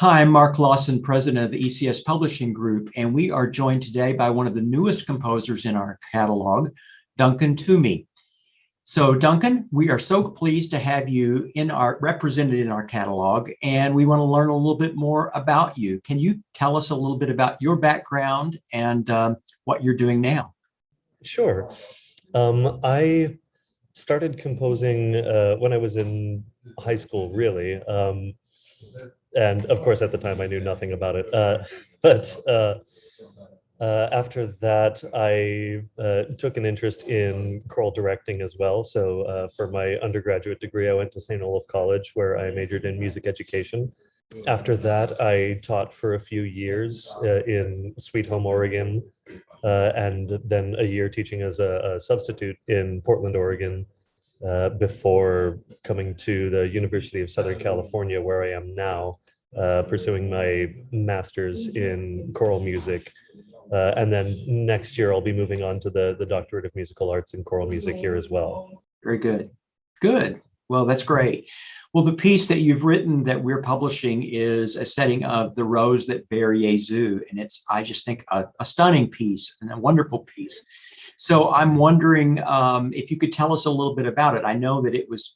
Hi, I'm Mark Lawson, president of the ECS Publishing Group, and we are joined today by one of the newest composers in our catalog, Duncan Tuomi. So Duncan, we are so pleased to have you represented in our catalog, and we want to learn a little bit more about you. Can you tell us a little bit about your background and what you're doing now? Sure. I started composing when I was in high school, really. And of course, at the time, I knew nothing about it. After that, I took an interest in choral directing as well. So for my undergraduate degree, I went to St. Olaf College, where I majored in music education. After that, I taught for a few years in Sweet Home, Oregon, and then a year teaching as a substitute in Portland, Oregon, before coming to the University of Southern California, where I am now, pursuing my master's in choral music. And then next year, I'll be moving on to the Doctorate of Musical Arts in Choral Music here as well. Very good. Good. Well, that's great. Well, the piece that you've written that we're publishing is a setting of the Rose That Bare Jesu, and it's, I just think, a stunning piece and a wonderful piece. So I'm wondering if you could tell us a little bit about it. I know that it was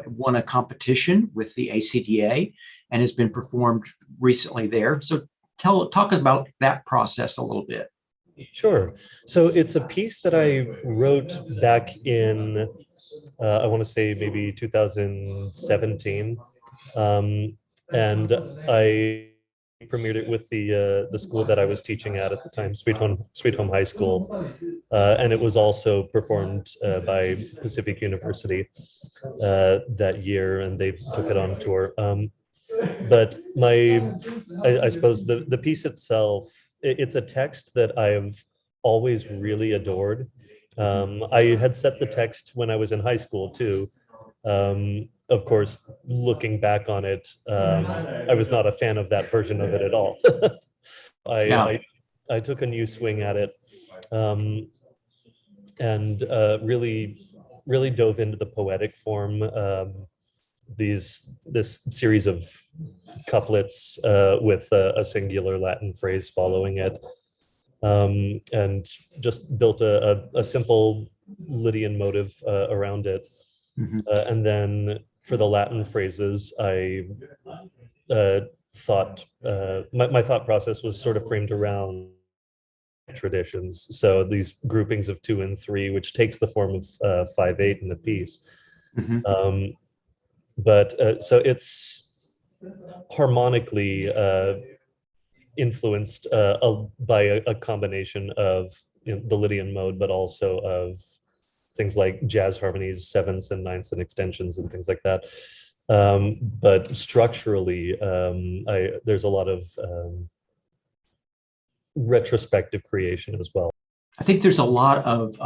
won a competition with the ACDA and has been performed recently there. So talk about that process a little bit. Sure. So it's a piece that I wrote back in, I want to say maybe 2017. And I premiered it with the school that I was teaching at the time, Sweet Home High School, and it was also performed by Pacific University that year, and they took it on tour. But I suppose the piece itself, it's a text that I've always really adored. I had set the text when I was in high school too. Of course, looking back on it, I was not a fan of that version of it at all. I took a new swing at it, and really dove into the poetic form. This series of couplets with a singular Latin phrase following it, and just built a simple Lydian motive around it. Mm-hmm. And then for the Latin phrases, I thought my thought process was sort of framed around traditions. So these groupings of 2 and 3, which takes the form of 5/8 in the piece. Mm-hmm. So it's harmonically influenced by a combination of the Lydian mode, but also of things like jazz harmonies, 7ths and 9ths and extensions and things like that. But structurally, there's a lot of retrospective creation as well. I think there's a lot of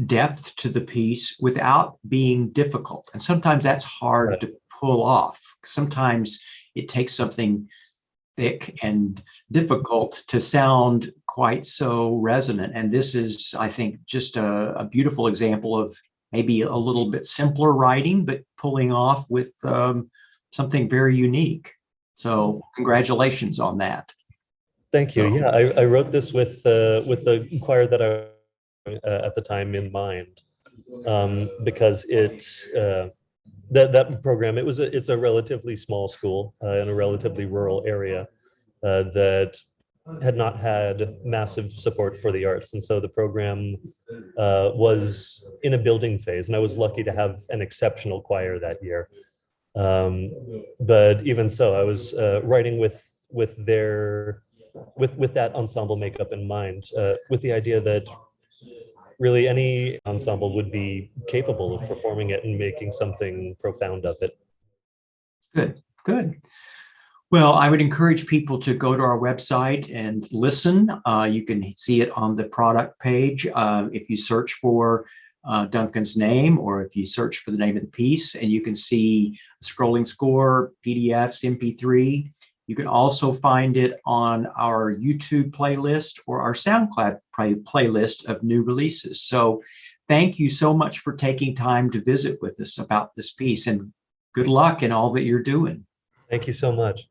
depth to the piece without being difficult. And sometimes that's hard to pull off. Sometimes it takes something thick and difficult to sound quite so resonant. And this is, I think, just a beautiful example of maybe a little bit simpler writing, but pulling off with something very unique. So congratulations on that. Thank you. Yeah, I wrote this with the choir that I at the time in mind, because that program, it's a relatively small school in a relatively rural area that had not had massive support for the arts, and so the program was in a building phase, and I was lucky to have an exceptional choir that year. But even so, I was writing with that ensemble makeup in mind, with the idea that really any ensemble would be capable of performing it and making something profound of it. Good, good. Well, I would encourage people to go to our website and listen. You can see it on the product page if you search for Duncan's name, or if you search for the name of the piece, and you can see a scrolling score, PDFs, MP3. You can also find it on our YouTube playlist or our SoundCloud playlist of new releases. So thank you so much for taking time to visit with us about this piece, and good luck in all that you're doing. Thank you so much.